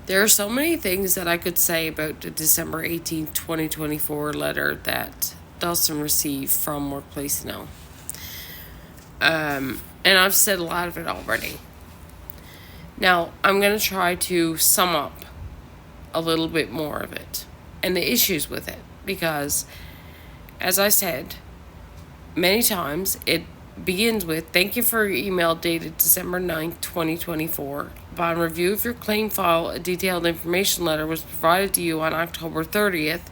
There are so many things that I could say about the December 18th, 2024 letter that Dustin received from WorkplaceNL. And I've said a lot of it already. Now, I'm going to try to sum up a little bit more of it and the issues with it, because, as I said many times, it begins with, "Thank you for your email dated December 9th, 2024. Upon review of your claim file, a detailed information letter was provided to you on October 30th,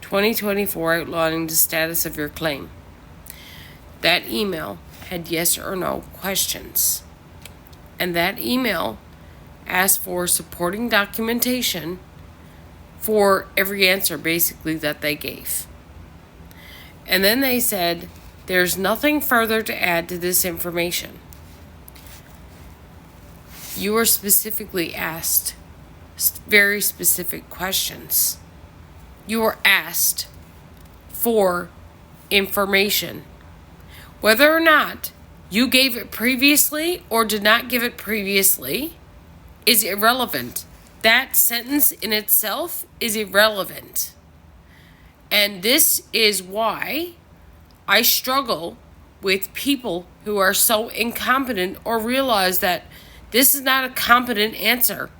2024, outlining the status of your claim." That email had yes or no questions. And that email asked for supporting documentation for every answer, basically, that they gave. And then they said, "There's nothing further to add to this information." You were specifically asked very specific questions. You were asked for information. Whether or not you gave it previously or did not give it previously is irrelevant. That sentence in itself is irrelevant. And this is why I struggle with people who are so incompetent or realize that this is not a competent answer.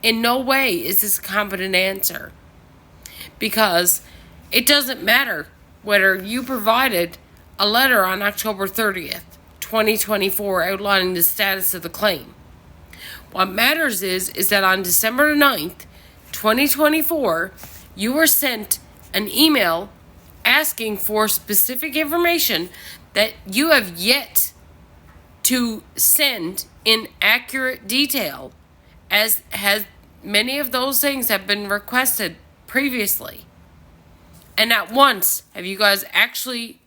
In no way is this a competent answer. Because it doesn't matter whether you provided a letter on October 30th, 2024, outlining the status of the claim. What matters is that on December 9th, 2024, you were sent an email asking for specific information that you have yet to send in accurate detail, as has many of those things have been requested previously. And not once have you guys actually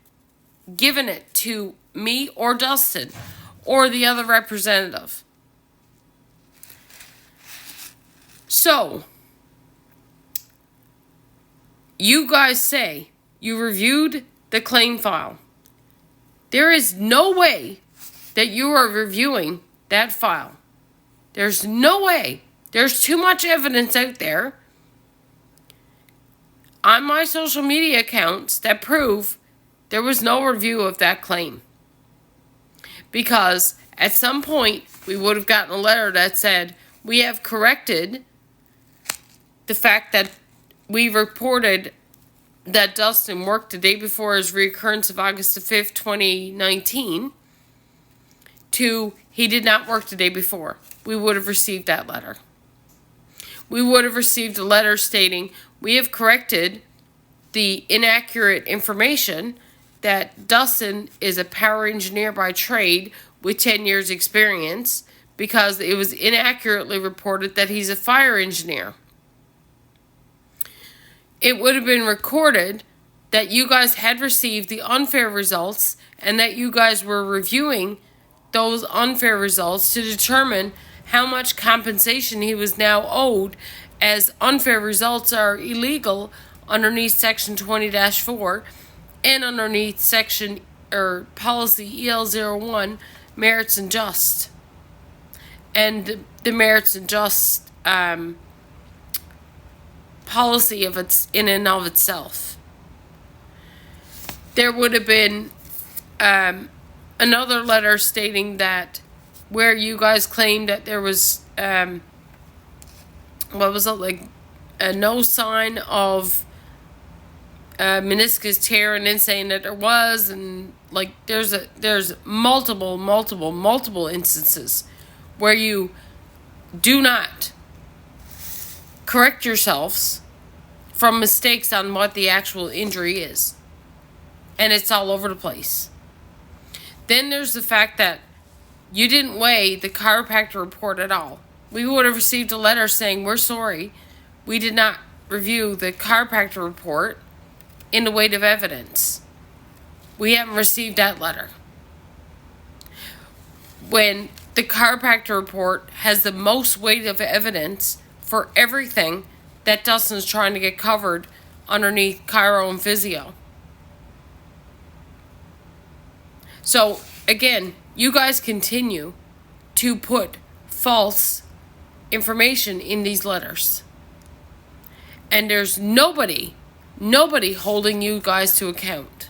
given it to me or Dustin or the other representative. So, you guys say you reviewed the claim file. There is no way that you are reviewing that file. There's no way. There's too much evidence out there on my social media accounts that prove there was no review of that claim. Because at some point, we would have gotten a letter that said, "We have corrected the fact that we reported that Dustin worked the day before his reoccurrence of August the 5th, 2019, to he did not work the day before." We would have received that letter. We would have received a letter stating, "We have corrected the inaccurate information that Dustin is a power engineer by trade with 10 years experience, because it was inaccurately reported that he's a fire engineer." It would have been recorded that you guys had received the unfair results and that you guys were reviewing those unfair results to determine how much compensation he was now owed, as unfair results are illegal underneath Section 20-4 and underneath Section or Policy EL01, Merits and Just. And the Merits and Just policy of its in and of itself. There would have been another letter stating that, where you guys claimed that there was no sign of meniscus tear, and then saying that there was, and there's multiple instances where you do not correct yourselves from mistakes on what the actual injury is. And it's all over the place. Then there's the fact that you didn't weigh the chiropractor report at all. We would have received a letter saying, "We're sorry, we did not review the chiropractor report in the weight of evidence." We haven't received that letter. When the chiropractor report has the most weight of evidence for everything that Dustin's trying to get covered underneath chiro and physio. So, again, you guys continue to put false information in these letters. And there's nobody holding you guys to account.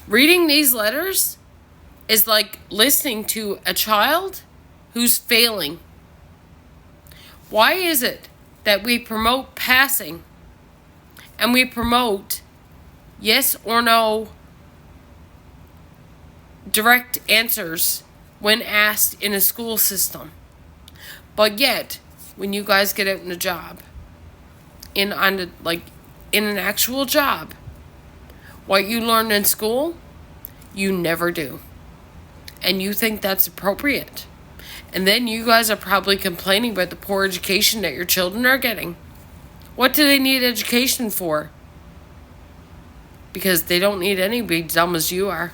Reading these letters is like listening to a child who's failing. Why is it that we promote passing and we promote yes or no direct answers when asked in a school system? But yet, when you guys get out in a job, in an actual job, what you learned in school, you never do. And you think that's appropriate. And then you guys are probably complaining about the poor education that your children are getting. What do they need education for? Because they don't need anybody dumb as you are.